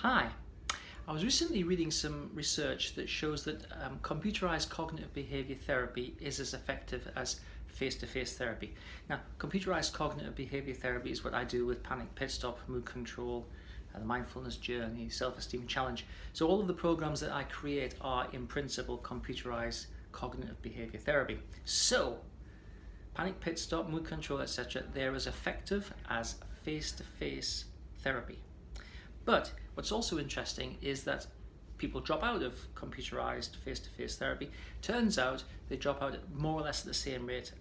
Hi, I was recently reading some research that shows that computerized cognitive behavior therapy is as effective as face-to-face therapy. Now, computerized cognitive behavior therapy is what I do with Panic Pit Stop, Mood Control, the Mindfulness Journey, Self-Esteem Challenge. So all of the programs that I create are in principle computerized cognitive behavior therapy. So, Panic Pit Stop, Mood Control, etc., they're as effective as face-to-face therapy. But what's also interesting is that people drop out of computerized face-to-face therapy. Turns out they drop out at more or less at the same rate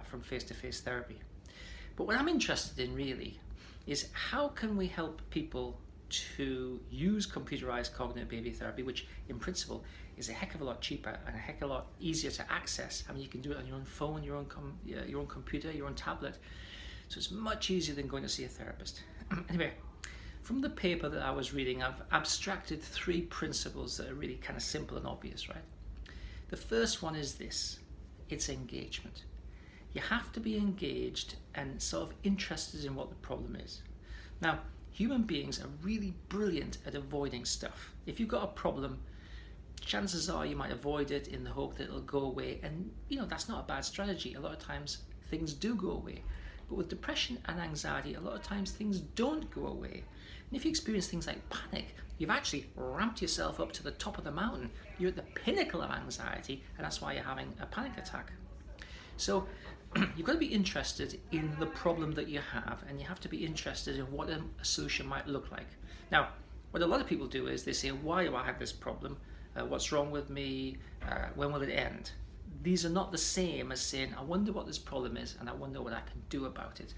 from face-to-face therapy. But what I'm interested in really is how can we help people to use computerized cognitive behavior therapy, which in principle is a heck of a lot cheaper and a heck of a lot easier to access. I mean, you can do it on your own phone, your own computer, your own tablet. So it's much easier than going to see a therapist. Anyway, from the paper that I was reading, I've abstracted three principles that are really kind of simple and obvious, right? The first one is this: it's engagement. You have to be engaged and sort of interested in what the problem is. Now, human beings are really brilliant at avoiding stuff. If you've got a problem, chances are you might avoid it in the hope that it'll go away, and that's not a bad strategy. A lot of times things do go away. But with depression and anxiety, a lot of times things don't go away. And if you experience things like panic, you've actually ramped yourself up to the top of the mountain. You're at the pinnacle of anxiety, and that's why you're having a panic attack. So you've got to be interested in the problem that you have, and you have to be interested in what a solution might look like. Now, what a lot of people do is they say, why do I have this problem? What's wrong with me? When will it end? These are not the same as saying, I wonder what this problem is and I wonder what I can do about it.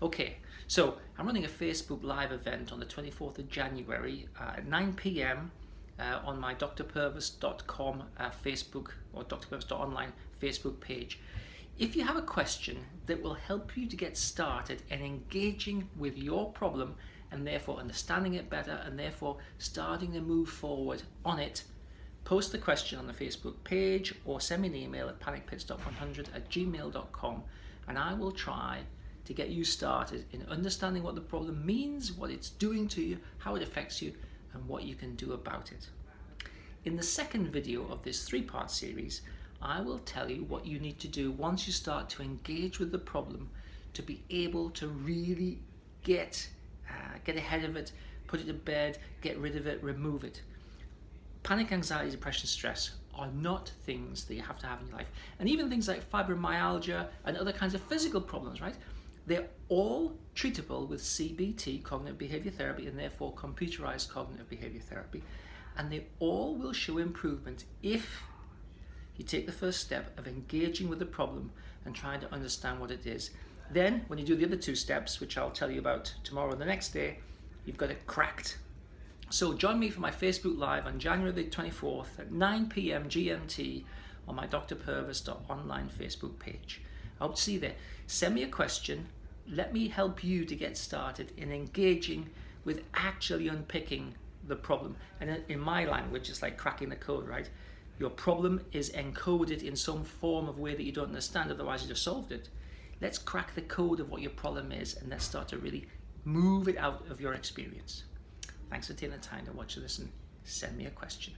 Okay, so I'm running a Facebook Live event on the 24th of January at 9 p.m. On my drpurvis.com Facebook or drpurvis.online Facebook page. If you have a question that will help you to get started in engaging with your problem and therefore understanding it better and therefore starting to move forward on it, post the question on the Facebook page or send me an email at panicpitstop100@gmail.com, and I will try to get you started in understanding what the problem means, what it's doing to you, how it affects you, and what you can do about it. In the second video of this three-part series, I will tell you what you need to do once you start to engage with the problem to be able to really get ahead of it, put it to bed, get rid of it, remove it. Panic, anxiety, depression, stress are not things that you have to have in your life. And even things like fibromyalgia and other kinds of physical problems, right? They're all treatable with CBT, cognitive behavior therapy, and therefore computerized cognitive behavior therapy. And they all will show improvement if you take the first step of engaging with the problem and trying to understand what it is. Then, when you do the other two steps, which I'll tell you about tomorrow or the next day, you've got it cracked. So join me for my Facebook Live on January the 24th at 9 p.m. GMT on my drpurvis.online Facebook page. I hope to see you there. Send me a question. Let me help you to get started in engaging with actually unpicking the problem. And in my language, it's like cracking the code, right? Your problem is encoded in some form of way that you don't understand, otherwise you'd have solved it. Let's crack the code of what your problem is, and let's start to really move it out of your experience. Thanks for taking the time to watch this and send me a question.